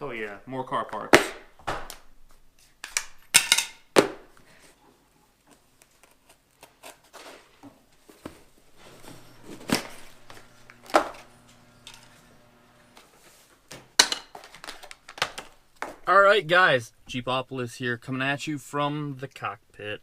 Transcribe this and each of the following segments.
Oh yeah, more car parts. Alright guys, Jeepopolis here, coming at you from the cockpit.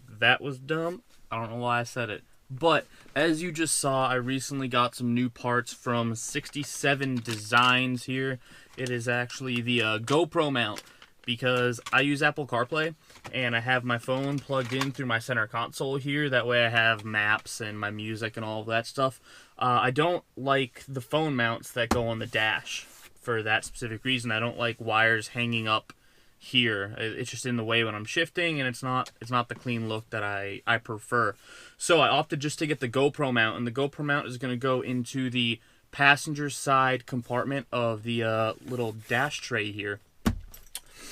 That was dumb. I don't know why I said it. But, as you just saw, I recently got some new parts from 67 Designs here. It is actually the GoPro mount, because I use Apple CarPlay, and I have my phone plugged in through my center console here. That way I have maps and my music and all of that stuff. I don't like the phone mounts that go on the dash. For that specific reason, I don't like wires hanging up here. It's just in the way when I'm shifting, and it's not the clean look that I prefer. So I opted just to get the GoPro mount, and the GoPro mount is going to go into the passenger side compartment of the little dash tray here.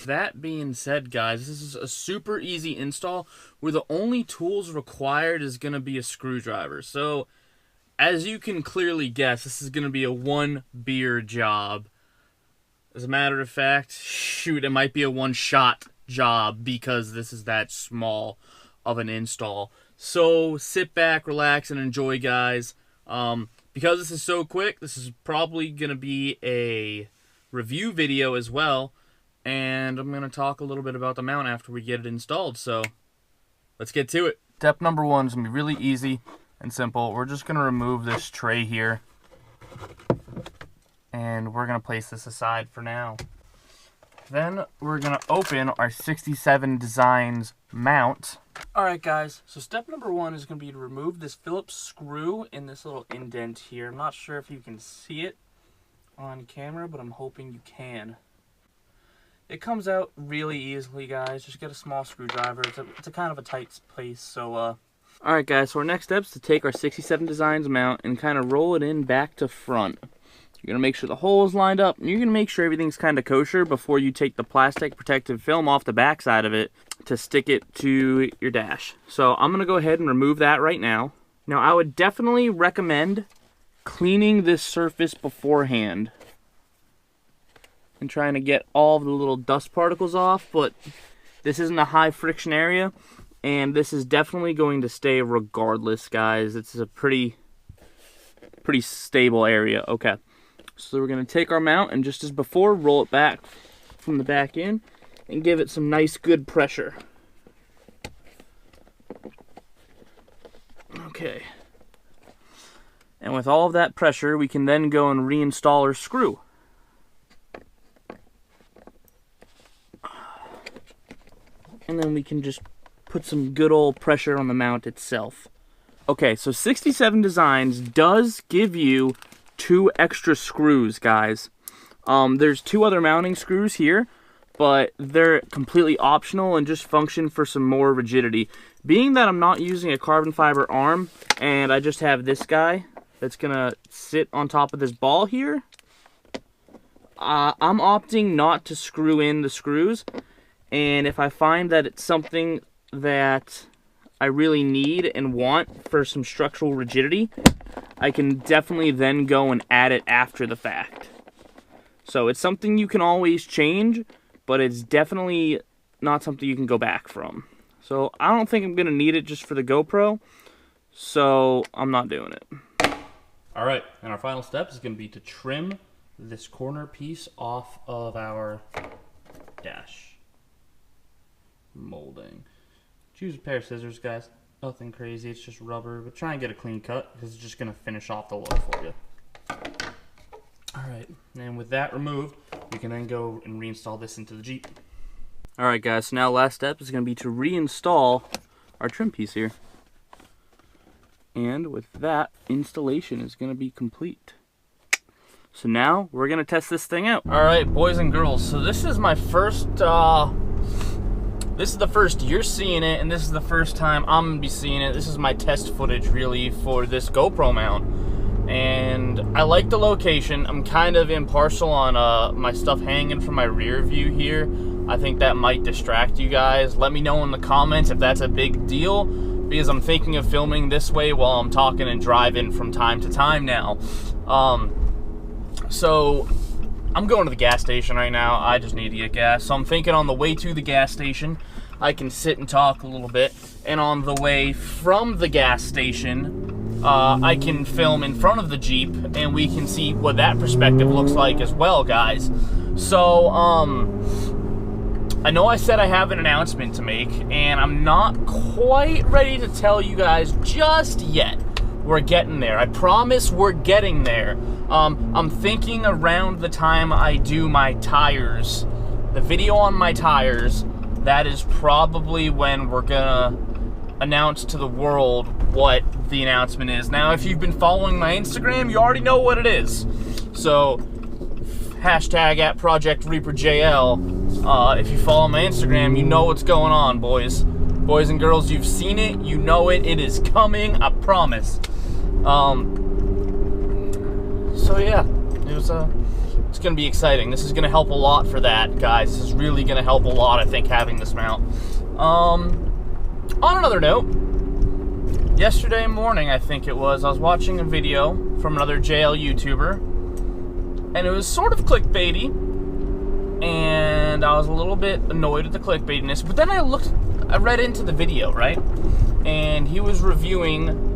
That being said, guys, this is a super easy install where the only tools required is going to be a screwdriver. So as you can clearly guess, this is going to be a one beer job. As a matter of fact, shoot, it might be a one-shot job because this is that small of an install. So sit back, relax, and enjoy, guys. Because this is so quick, this is probably going to be a review video as well. And I'm going to talk a little bit about the mount after we get it installed. So let's get to it. Step number one is going to be really easy and simple. We're just going to remove this tray here. And we're going to place this aside for now. Then we're going to open our 67 Designs mount. Alright guys, so step number one is going to be to remove this Phillips screw in this little indent here. I'm not sure if you can see it on camera, but I'm hoping you can. It comes out really easily, guys. Just get a small screwdriver. It's a kind of a tight place, so Alright guys, so our next step is to take our 67 Designs mount and kind of roll it in back to front. You're going to make sure the hole is lined up, and you're going to make sure everything's kind of kosher before you take the plastic protective film off the back side of it to stick it to your dash. So I'm going to go ahead and remove that right now. Now I would definitely recommend cleaning this surface beforehand and trying to get all of the little dust particles off, but this isn't a high friction area, and this is definitely going to stay regardless, guys. It's a pretty stable area. Okay. So we're going to take our mount and just as before, roll it back from the back in and give it some nice good pressure. Okay. And with all of that pressure, we can then go and reinstall our screw. And then we can just put some good old pressure on the mount itself. Okay, so 67 Designs does give you 2 extra screws, guys. There's 2 other mounting screws here, but they're completely optional and just function for some more rigidity. Being that I'm not using a carbon fiber arm and I just have this guy that's gonna sit on top of this ball here, I'm opting not to screw in the screws. And if I find that it's something that I really need and want for some structural rigidity, I can definitely then go and add it after the fact. So it's something you can always change, but it's definitely not something you can go back from. So I don't think I'm going to need it just for the GoPro, so I'm not doing it. Alright, and our final step is going to be to trim this corner piece off of our dash molding. Choose a pair of scissors, guys. Nothing crazy, it's just rubber, but try and get a clean cut because it's just going to finish off the look for you. Alright, and with that removed, we can then go and reinstall this into the Jeep. Alright guys, so now last step is going to be to reinstall our trim piece here. And with that, installation is going to be complete. So now, we're going to test this thing out. Alright, boys and girls, so this is my first, this is the first you're seeing it, and this is the first time I'm going to be seeing it. This is my test footage, really, for this GoPro mount. And I like the location. I'm kind of impartial on my stuff hanging from my rear view here. I think that might distract you guys. Let me know in the comments if that's a big deal, because I'm thinking of filming this way while I'm talking and driving from time to time now. So I'm going to the gas station right now. I just need to get gas. So I'm thinking on the way to the gas station, I can sit and talk a little bit. And on the way from the gas station, I can film in front of the Jeep, and we can see what that perspective looks like as well, guys. So, I know I said I have an announcement to make, and I'm not quite ready to tell you guys just yet. We're getting there. I promise we're getting there. I'm thinking around the time I do my tires, the video on my tires, that is probably when we're gonna announce to the world what the announcement is. Now, if you've been following my Instagram, you already know what it is. So, hashtag at Project Reaper JL. If you follow my Instagram, you know what's going on, boys. Boys and girls, you've seen it, you know it, it is coming, I promise. So yeah, it's gonna be exciting. This is gonna help a lot for that, guys. This is really gonna help a lot, I think, having this mount. On another note, yesterday morning, I think it was, I was watching a video from another JL YouTuber, and it was sort of clickbaity, and I was a little bit annoyed at the clickbaitiness, but then I read into the video, right? And he was reviewing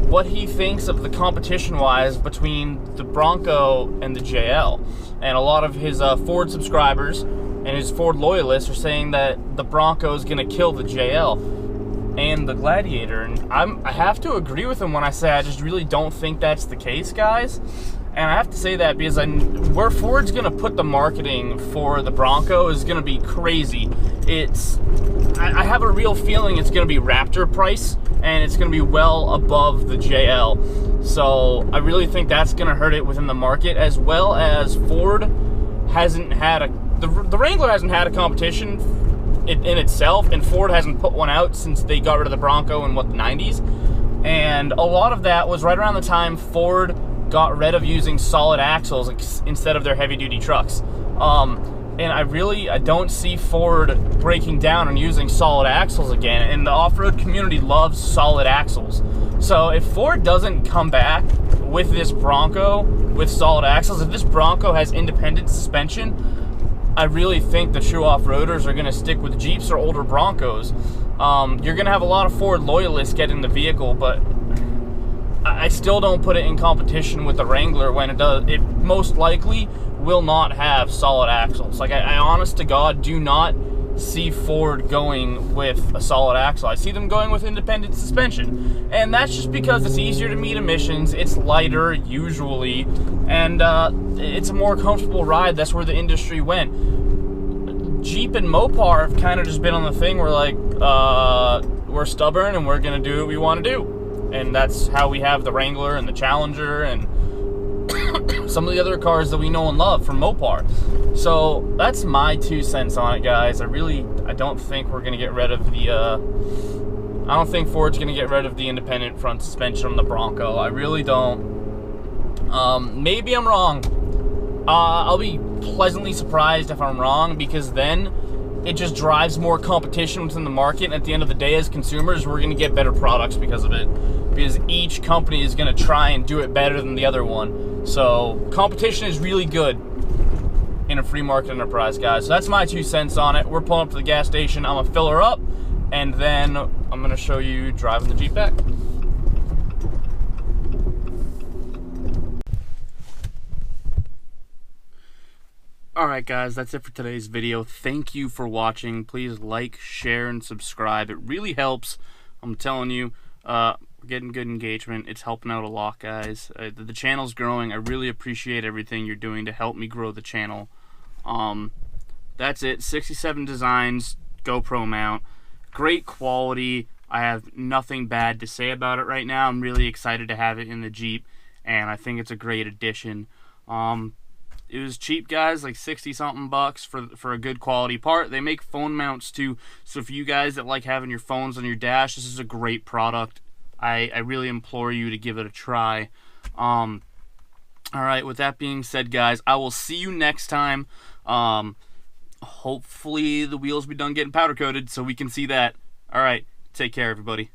what he thinks of the competition-wise between the Bronco and the JL. And a lot of his Ford subscribers and his Ford loyalists are saying that the Bronco is going to kill the JL and the Gladiator. And I have to agree with him when I say I just really don't think that's the case, guys. And I have to say that because where Ford's going to put the marketing for the Bronco is going to be crazy. I have a real feeling it's going to be Raptor price, and it's going to be well above the JL. So I really think that's going to hurt it within the market, as well as Ford hasn't had the Wrangler hasn't had a competition in itself, and Ford hasn't put one out since they got rid of the Bronco in, what, the 90s? And a lot of that was right around the time Ford got rid of using solid axles instead of their heavy-duty trucks. And I don't see Ford breaking down and using solid axles again, and the off-road community loves solid axles. So if Ford doesn't come back with this Bronco with solid axles, if this Bronco has independent suspension, I really think the true off-roaders are going to stick with Jeeps or older Broncos. You're going to have a lot of Ford loyalists get in the vehicle, but I still don't put it in competition with the Wrangler when it most likely will not have solid axles. Like, I honest to God do not see Ford going with a solid axle. I see them going with independent suspension. And that's just because it's easier to meet emissions, it's lighter usually, and it's a more comfortable ride. That's where the industry went. Jeep and Mopar have kind of just been on the thing where, like, we're stubborn and we're gonna do what we want to do. And that's how we have the Wrangler and the Challenger and some of the other cars that we know and love from Mopar. So that's my 2 cents on it, guys. I don't think we're going to get rid of the, I don't think Ford's going to get rid of the independent front suspension on the Bronco. I really don't. Maybe I'm wrong. I'll be pleasantly surprised if I'm wrong, because then it just drives more competition within the market, and at the end of the day, as consumers, we're going to get better products because of it, because each company is going to try and do it better than the other one. So competition is really good in a free market enterprise, guys. So that's my 2 cents on it. We're pulling up to the gas station. I'm going to fill her up, and then I'm going to show you driving the Jeep back. Alright guys, that's it for today's video. Thank you for watching. Please like, share, and subscribe. It really helps. I'm telling you, we're getting good engagement. It's helping out a lot, guys. The channel's growing. I really appreciate everything you're doing to help me grow the channel. That's it. 67 designs, GoPro mount. Great quality. I have nothing bad to say about it right now. I'm really excited to have it in the Jeep, and I think it's a great addition. It was cheap, guys, like 60-something bucks for a good quality part. They make phone mounts too, so for you guys that like having your phones on your dash, this is a great product. I really implore you to give it a try. Alright, with that being said, guys, I will see you next time. Hopefully the wheels be done getting powder coated so we can see that. Alright, take care, everybody.